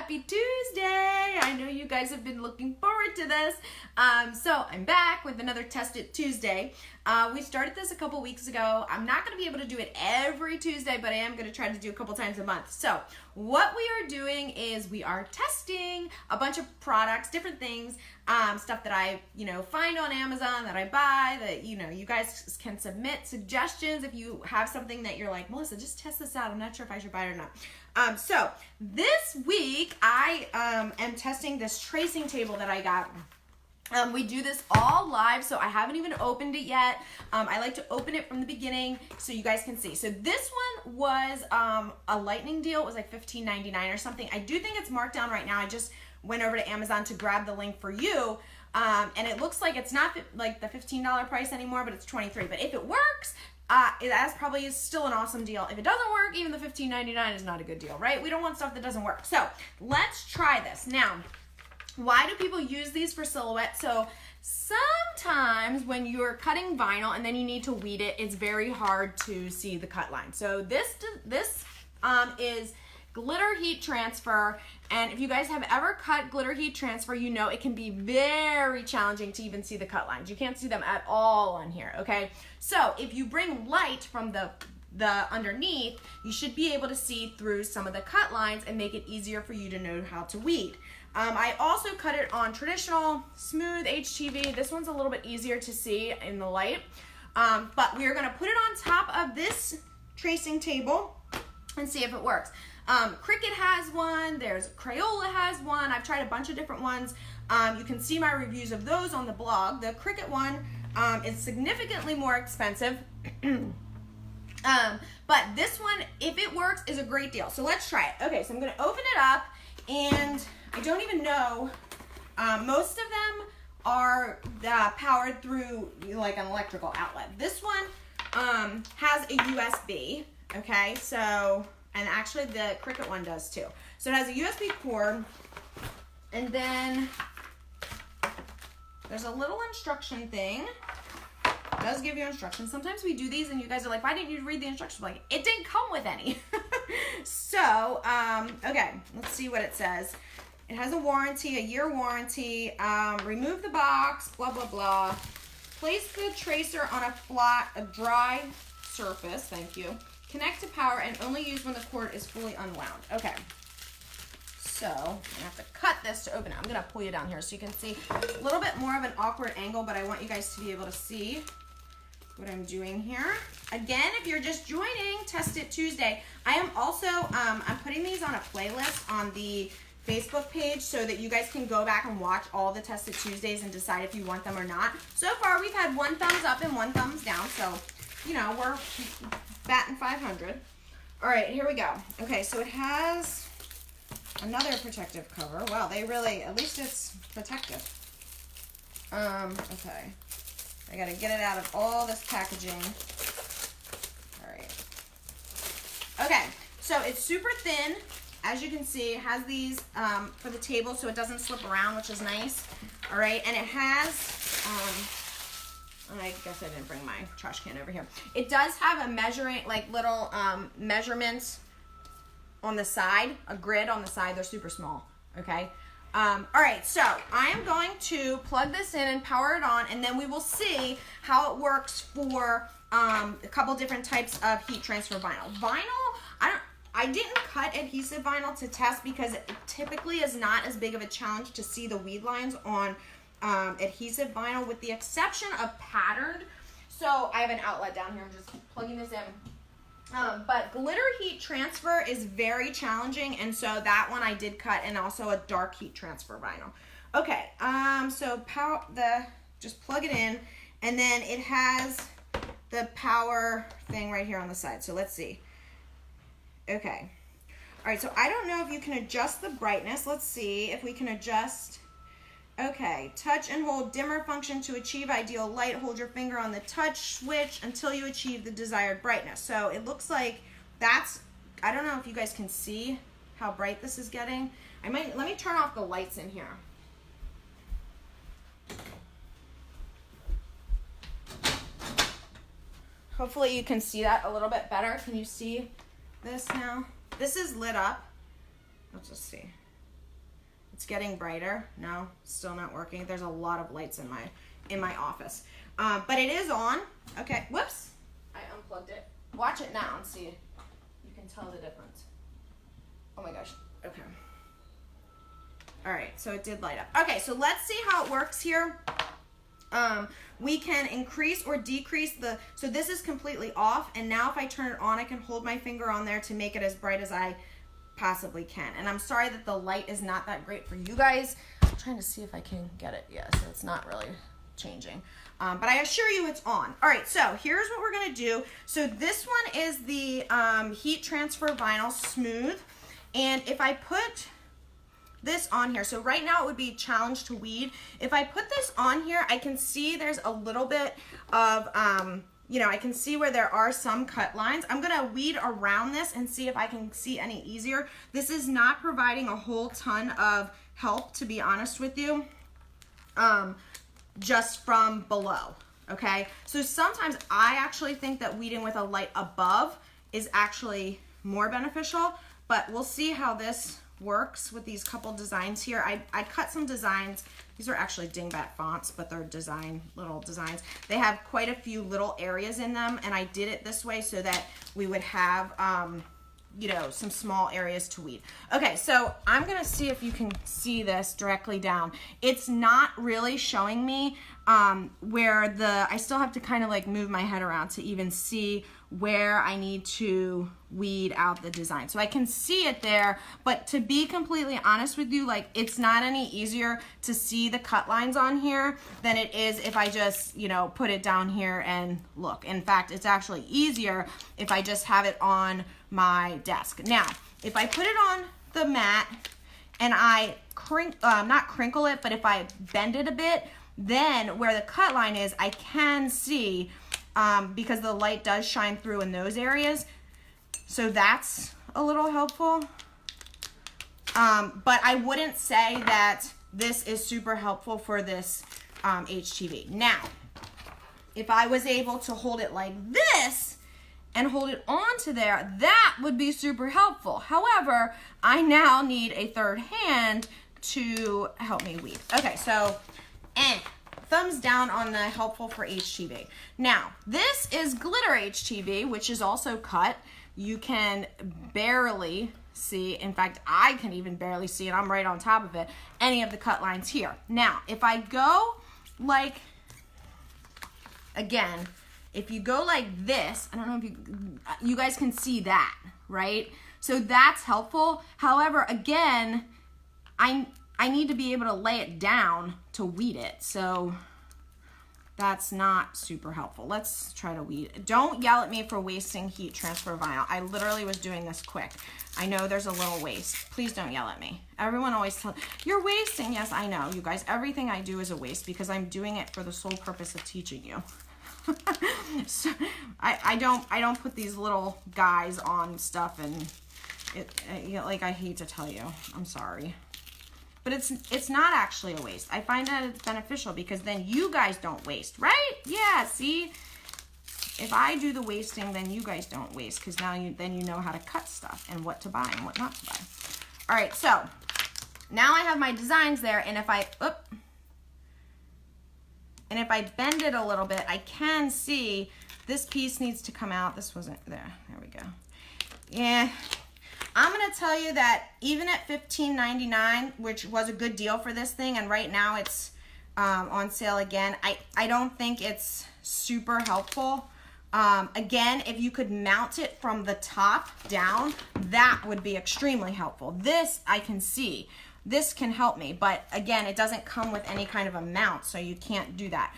Happy Tuesday! I know you guys have been looking forward to this. So I'm back with another Test It Tuesday. We started this a couple weeks ago. I'm not going to be able to do it every Tuesday, but I am going to try to do a couple times a month. So what we are doing is we are testing a bunch of products, different things, stuff that I, find on Amazon that I buy, that, you guys can submit suggestions if you have something that you're like, Melissa, just test this out. I'm not sure if I should buy it or not. So this week I am testing this tracing table that I got. We do this all live, so I haven't even opened it yet. I like to open it from the beginning so you guys can see. So this one was a lightning deal. It was like $15.99 or something. I do think it's marked down right now. I just went over to Amazon to grab the link for you. And it looks like it's not like the $15 price anymore, but it's $23. But if it works, that probably is still an awesome deal. If it doesn't work, even the $15.99 is not a good deal, right? We don't want stuff that doesn't work. So let's try this. Now, why do people use these for silhouette? So sometimes when you're cutting vinyl and then you need to weed it, it's very hard to see the cut line. So this is glitter heat transfer, and if you guys have ever cut glitter heat transfer, you know it can be very challenging to even see the cut lines. You can't see them at all on here, okay? So if you bring light from the underneath, you should be able to see through some of the cut lines and make it easier for you to know how to weed. I also cut it on traditional smooth HTV. This one's a little bit easier to see in the light, but we are gonna put it on top of this tracing table and see if it works. Cricut has one, there's Crayola has one. I've tried a bunch of different ones. You can see my reviews of those on the blog. The Cricut one is significantly more expensive. But this one, if it works, is a great deal. So let's try it. Okay, so I'm gonna open it up, and I don't even know, most of them are powered through like an electrical outlet. This one has a USB, okay, so, and actually the Cricut one does too. So it has a USB cord, and then there's a little instruction thing. It does give you instructions. Sometimes we do these and you guys are like, why didn't you read the instructions? Like, it didn't come with any. So, okay, let's see what it says. It has a warranty, a year warranty. Remove the box, blah, blah, blah. Place the tracer on a dry surface, thank you. Connect to power and only use when the cord is fully unwound. Okay. So, I'm gonna have to cut this to open it. I'm gonna pull you down here so you can see a little bit more of an awkward angle, but I want you guys to be able to see what I'm doing here. Again, if you're just joining Test It Tuesday, I am also, I'm putting these on a playlist on the Facebook page so that you guys can go back and watch all the Test It Tuesdays and decide if you want them or not. So far, we've had 1 thumbs up and 1 thumbs down, so, we're batting 500. All right, here we go. Okay, so it has another protective cover. Wow, they really, at least it's protective. Okay. I gotta get it out of all this packaging. All right. Okay, so it's super thin. As you can see, it has these for the table so it doesn't slip around, which is nice. All right, and it has, I guess I didn't bring my trash can over here. It does have a measuring, like little measurements on the side, a grid on the side. They're super small, okay? All right, so I am going to plug this in and power it on, and then we will see how it works for a couple different types of heat transfer vinyl. Vinyl, I didn't cut adhesive vinyl to test because it typically is not as big of a challenge to see the weed lines on adhesive vinyl, with the exception of patterned. So I have an outlet down here. I'm just plugging this in. But glitter heat transfer is very challenging, and so that one I did cut, and also a dark heat transfer vinyl. Okay, so just plug it in, and then it has the power thing right here on the side. So let's see. Okay. All right, so I don't know if you can adjust the brightness. Let's see if we can adjust. Okay, touch and hold dimmer function to achieve ideal light. Hold your finger on the touch switch until you achieve the desired brightness. So it looks like that's, I don't know if you guys can see how bright this is getting. Let me turn off the lights in here. Hopefully you can see that a little bit better. Can you see this now? This is lit up. Let's just see. It's getting brighter. No, still not working. There's a lot of lights in my office. But it is on. Okay, whoops. I unplugged it. Watch it now and see. You can tell the difference. Oh my gosh. Okay. All right, so it did light up. Okay, so let's see how it works here. We can increase or decrease so this is completely off, and now if I turn it on, I can hold my finger on there to make it as bright as I possibly can. And I'm sorry that the light is not that great for you guys. I'm trying to see if I can get it. Yeah, so it's not really changing. But I assure you it's on. All right, so here's what we're gonna do. So this one is the heat transfer vinyl smooth. And if I put this on here, so right now it would be challenge to weed. If I put this on here, I can see there's a little bit of, you know, I can see where there are some cut lines. I'm gonna weed around this and see if I can see any easier. This is not providing a whole ton of help, to be honest with you, just from below, okay? So sometimes I actually think that weeding with a light above is actually more beneficial, but we'll see how this works with these couple designs here. I cut some designs. These are actually dingbat fonts, but they're little designs. They have quite a few little areas in them, and I did it this way so that we would have, you know, some small areas to weed. Okay, so I'm gonna see if you can see this directly down. It's not really showing me where I still have to kind of like move my head around to even see where I need to weed out the design. So I can see it there, but to be completely honest with you, like, it's not any easier to see the cut lines on here than it is if I just, you know, put it down here and look. In fact, it's actually easier if I just have it on my desk. Now, if I put it on the mat and I not crinkle it, but if I bend it a bit, then where the cut line is, I can see, because the light does shine through in those areas. So that's a little helpful. But I wouldn't say that this is super helpful for this HTV. Now, if I was able to hold it like this and hold it onto there, that would be super helpful. However, I now need a third hand to help me weed. Okay, so thumbs down on the helpful for HTV. Now, this is glitter HTV, which is also cut. You can barely see, in fact, I can even barely see, and I'm right on top of it, any of the cut lines here. Now, if I go like, again, if you go like this, I don't know if you guys can see that, right? So that's helpful. However, again, I need to be able to lay it down to weed it. So that's not super helpful. Let's try to weed. Don't yell at me for wasting heat transfer vinyl. I literally was doing this quick. I know there's a little waste. Please don't yell at me. Everyone always tells, you're wasting. Yes, I know, you guys. Everything I do is a waste because I'm doing it for the sole purpose of teaching you. So I don't put these little guys on stuff, and like, I hate to tell you, I'm sorry. But it's not actually a waste. I find that it's beneficial because then you guys don't waste, right? Yeah, see? If I do the wasting, then you guys don't waste, because now then you know how to cut stuff and what to buy and what not to buy. All right, so now I have my designs there, and if I bend it a little bit, I can see this piece needs to come out. This wasn't there. There we go. Yeah. I'm gonna tell you that even at $15.99, which was a good deal for this thing, and right now it's on sale again, I don't think it's super helpful. Again, if you could mount it from the top down, that would be extremely helpful. This I can see. This can help me, but again, it doesn't come with any kind of a mount, so you can't do that.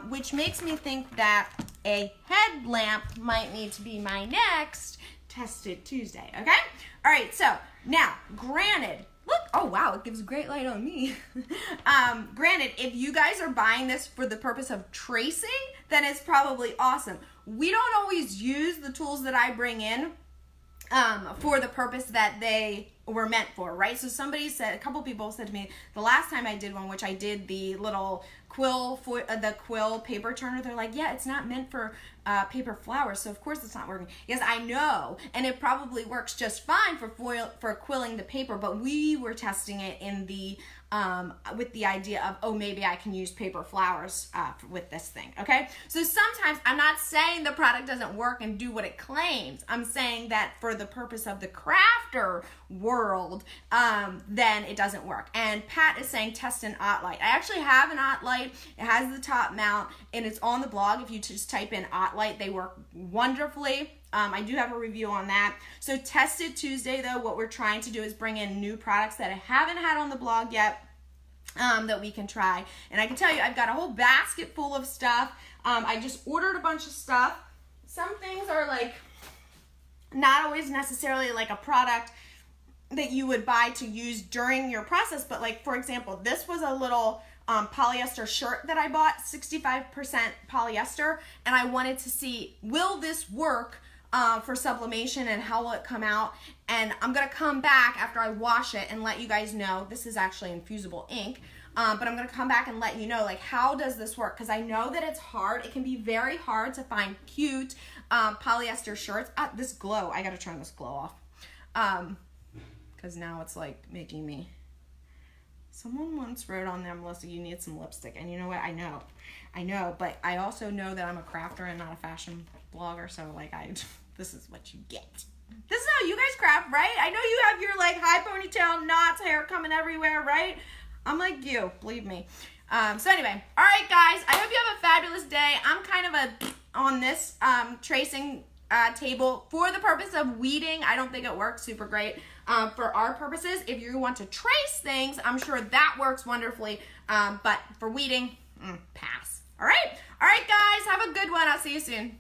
Which makes me think that a headlamp might need to be my next Tested Tuesday, okay? All right, so now, granted, look, oh wow, it gives great light on me. Granted, if you guys are buying this for the purpose of tracing, then it's probably awesome. We don't always use the tools that I bring in for the purpose that they were meant for, right? So somebody said, a couple people said to me, the last time I did one, which I did the little quill for the quill paper turner. They're like, yeah, it's not meant for paper flowers, so of course it's not working. Yes, I know, and it probably works just fine for quilling the paper, but we were testing it in the with the idea of, oh, maybe I can use paper flowers with this thing, okay? So sometimes I'm not saying the product doesn't work and do what it claims. I'm saying that for the purpose of the crafter world, then it doesn't work. And Pat is saying test an OttLite. I actually have an OttLite. It has the top mount, and it's on the blog. If you just type in OttLite, they work wonderfully. I do have a review on that. So Test It Tuesday, though, what we're trying to do is bring in new products that I haven't had on the blog yet, that we can try. And I can tell you, I've got a whole basket full of stuff. I just ordered a bunch of stuff. Some things are like not always necessarily like a product that you would buy to use during your process, but like, for example, this was a little polyester shirt that I bought, 65% polyester, and I wanted to see, will this work for sublimation and how will it come out? And I'm gonna come back after I wash it and let you guys know. This is actually infusible ink, but I'm gonna come back and let you know, like, how does this work? Because I know that it's hard. It can be very hard to find cute polyester shirts. This glow, I gotta turn this glow off, because now it's like making me. Someone once wrote on there, Melissa, you need some lipstick. And you know what? I know, but I also know that I'm a crafter and not a fashion blogger, so like this is what you get. This is how you guys craft, right? I know you have your like high ponytail, knots, hair coming everywhere, right? I'm like you, believe me. So anyway, all right, guys, I hope you have a fabulous day. I'm kind of on this tracing table for the purpose of weeding. I don't think it works super great for our purposes. If you want to trace things, I'm sure that works wonderfully, but for weeding, pass. All right, guys, have a good one. I'll see you soon.